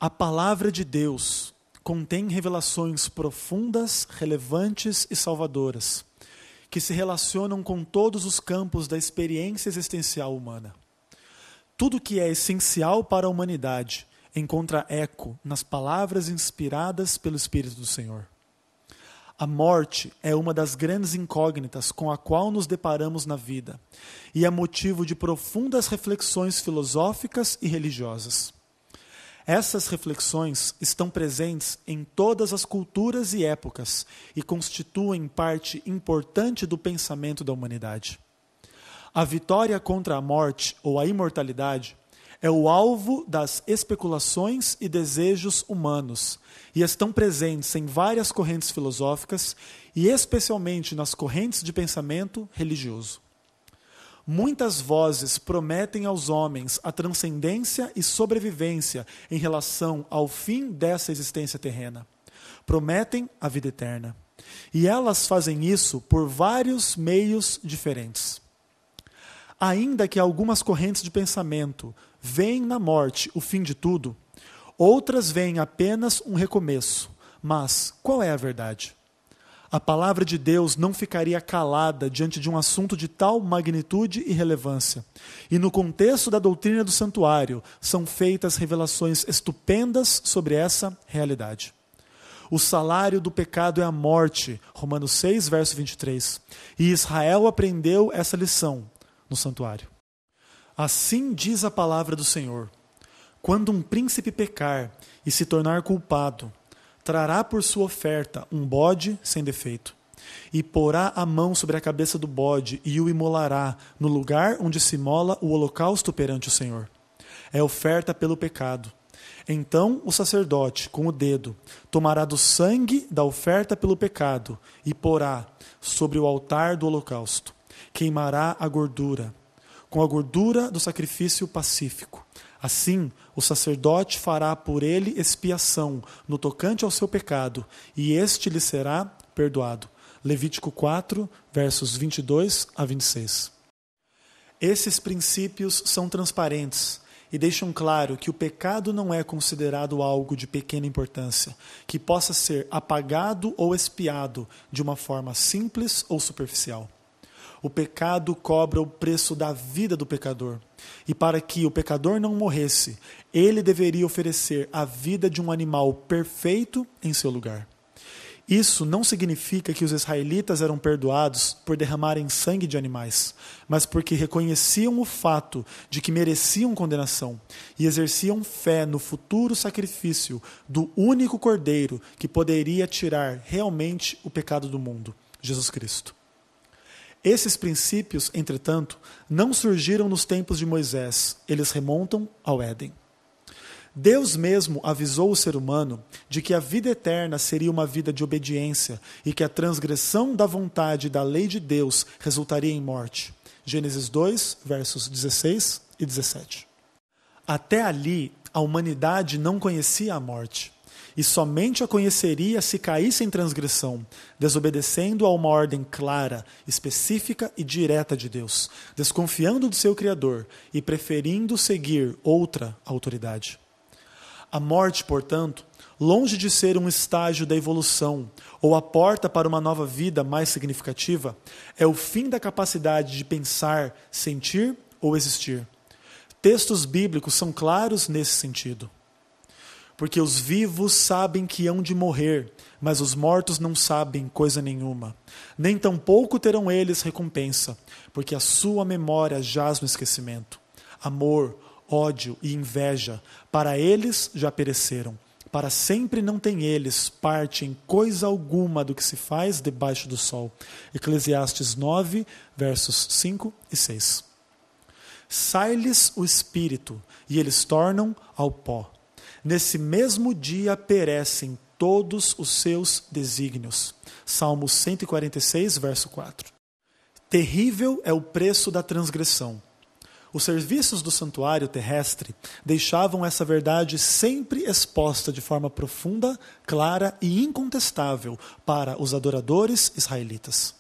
A palavra de Deus contém revelações profundas, relevantes e salvadoras, que se relacionam com todos os campos da experiência existencial humana. Tudo que é essencial para a humanidade encontra eco nas palavras inspiradas pelo Espírito do Senhor. A morte é uma das grandes incógnitas com a qual nos deparamos na vida e é motivo de profundas reflexões filosóficas e religiosas. Essas reflexões estão presentes em todas as culturas e épocas e constituem parte importante do pensamento da humanidade. A vitória contra a morte ou a imortalidade é o alvo das especulações e desejos humanos e estão presentes em várias correntes filosóficas e especialmente nas correntes de pensamento religioso. Muitas vozes prometem aos homens a transcendência e sobrevivência em relação ao fim dessa existência terrena. Prometem a vida eterna. E elas fazem isso por vários meios diferentes. Ainda que algumas correntes de pensamento veem na morte o fim de tudo, outras veem apenas um recomeço. Mas qual é a verdade? A palavra de Deus não ficaria calada diante de um assunto de tal magnitude e relevância. E no contexto da doutrina do santuário, são feitas revelações estupendas sobre essa realidade. O salário do pecado é a morte, Romanos 6, verso 23. E Israel aprendeu essa lição no santuário. Assim diz a palavra do Senhor: quando um príncipe pecar e se tornar culpado, trará por sua oferta um bode sem defeito, e porá a mão sobre a cabeça do bode e o imolará no lugar onde se imola o holocausto perante o Senhor. É oferta pelo pecado. Então o sacerdote, com o dedo, tomará do sangue da oferta pelo pecado e porá sobre o altar do holocausto. Queimará a gordura, com a gordura do sacrifício pacífico. Assim, o sacerdote fará por ele expiação no tocante ao seu pecado, e este lhe será perdoado. Levítico 4, versos 22 a 26. Esses princípios são transparentes e deixam claro que o pecado não é considerado algo de pequena importância, que possa ser apagado ou expiado de uma forma simples ou superficial. O pecado cobra o preço da vida do pecador. E para que o pecador não morresse, ele deveria oferecer a vida de um animal perfeito em seu lugar. Isso não significa que os israelitas eram perdoados por derramarem sangue de animais, mas porque reconheciam o fato de que mereciam condenação e exerciam fé no futuro sacrifício do único cordeiro que poderia tirar realmente o pecado do mundo, Jesus Cristo. Esses princípios, entretanto, não surgiram nos tempos de Moisés, eles remontam ao Éden. Deus mesmo avisou o ser humano de que a vida eterna seria uma vida de obediência e que a transgressão da vontade e da lei de Deus resultaria em morte. Gênesis 2, versos 16 e 17. Até ali, a humanidade não conhecia a morte. E somente a conheceria se caísse em transgressão, desobedecendo a uma ordem clara, específica e direta de Deus, desconfiando do seu Criador e preferindo seguir outra autoridade. A morte, portanto, longe de ser um estágio da evolução ou a porta para uma nova vida mais significativa, é o fim da capacidade de pensar, sentir ou existir. Textos bíblicos são claros nesse sentido. Porque os vivos sabem que hão de morrer, mas os mortos não sabem coisa nenhuma. Nem tampouco terão eles recompensa, porque a sua memória jaz no esquecimento. Amor, ódio e inveja, para eles já pereceram. Para sempre não têm eles parte em coisa alguma do que se faz debaixo do sol. Eclesiastes 9, versos 5 e 6. Sai-lhes o espírito, e eles tornam ao pó. Nesse mesmo dia perecem todos os seus desígnios. Salmo 146, verso 4. Terrível é o preço da transgressão. Os serviços do santuário terrestre deixavam essa verdade sempre exposta de forma profunda, clara e incontestável para os adoradores israelitas.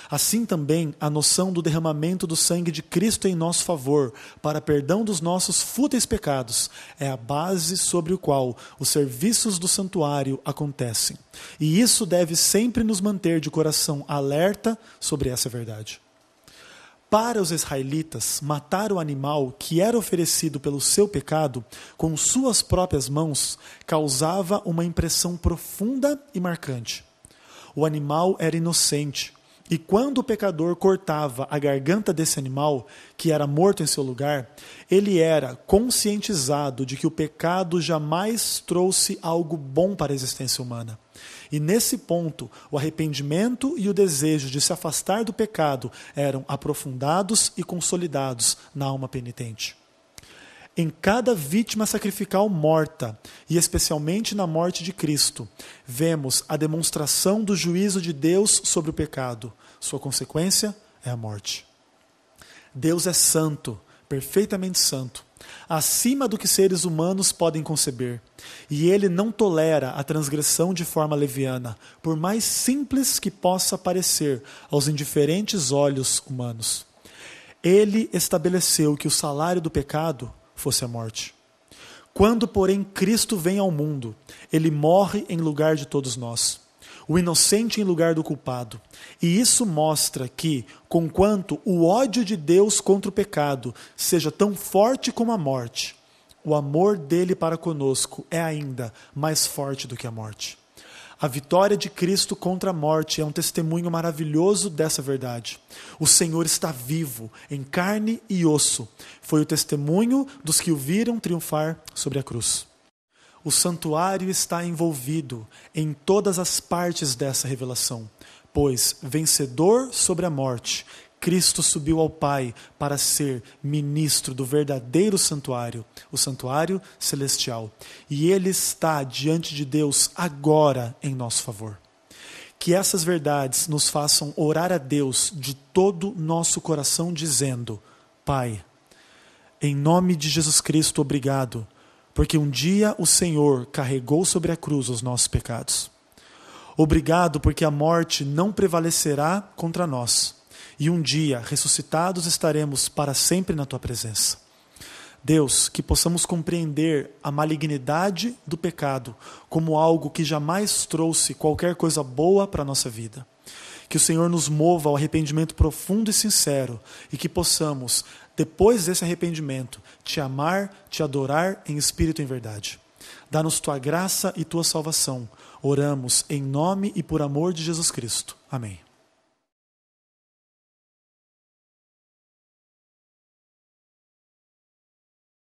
Assim também, a noção do derramamento do sangue de Cristo em nosso favor, para perdão dos nossos fúteis pecados, é a base sobre o qual os serviços do santuário acontecem. E isso deve sempre nos manter de coração alerta sobre essa verdade. Para os israelitas, matar o animal que era oferecido pelo seu pecado com suas próprias mãos causava uma impressão profunda e marcante. O animal era inocente, e quando o pecador cortava a garganta desse animal, que era morto em seu lugar, ele era conscientizado de que o pecado jamais trouxe algo bom para a existência humana. E nesse ponto, o arrependimento e o desejo de se afastar do pecado eram aprofundados e consolidados na alma penitente. Em cada vítima sacrificial morta, e especialmente na morte de Cristo, vemos a demonstração do juízo de Deus sobre o pecado. Sua consequência é a morte. Deus é santo, perfeitamente santo, acima do que seres humanos podem conceber. E Ele não tolera a transgressão de forma leviana, por mais simples que possa parecer aos indiferentes olhos humanos. Ele estabeleceu que o salário do pecado fosse a morte. Quando, porém, Cristo vem ao mundo, Ele morre em lugar de todos nós, o inocente em lugar do culpado. E isso mostra que, conquanto o ódio de Deus contra o pecado seja tão forte como a morte, o amor dele para conosco é ainda mais forte do que a morte. A vitória de Cristo contra a morte é um testemunho maravilhoso dessa verdade. O Senhor está vivo, em carne e osso. Foi o testemunho dos que o viram triunfar sobre a cruz. O santuário está envolvido em todas as partes dessa revelação, pois, vencedor sobre a morte, Cristo subiu ao Pai para ser ministro do verdadeiro santuário, o santuário celestial. E Ele está diante de Deus agora em nosso favor. Que essas verdades nos façam orar a Deus de todo nosso coração, dizendo: Pai, em nome de Jesus Cristo, obrigado, porque um dia o Senhor carregou sobre a cruz os nossos pecados. Obrigado porque a morte não prevalecerá contra nós. E um dia, ressuscitados, estaremos para sempre na Tua presença. Deus, que possamos compreender a malignidade do pecado como algo que jamais trouxe qualquer coisa boa para a nossa vida. Que o Senhor nos mova ao arrependimento profundo e sincero e que possamos, depois desse arrependimento, Te amar, Te adorar em espírito e em verdade. Dá-nos Tua graça e Tua salvação. Oramos em nome e por amor de Jesus Cristo. Amém.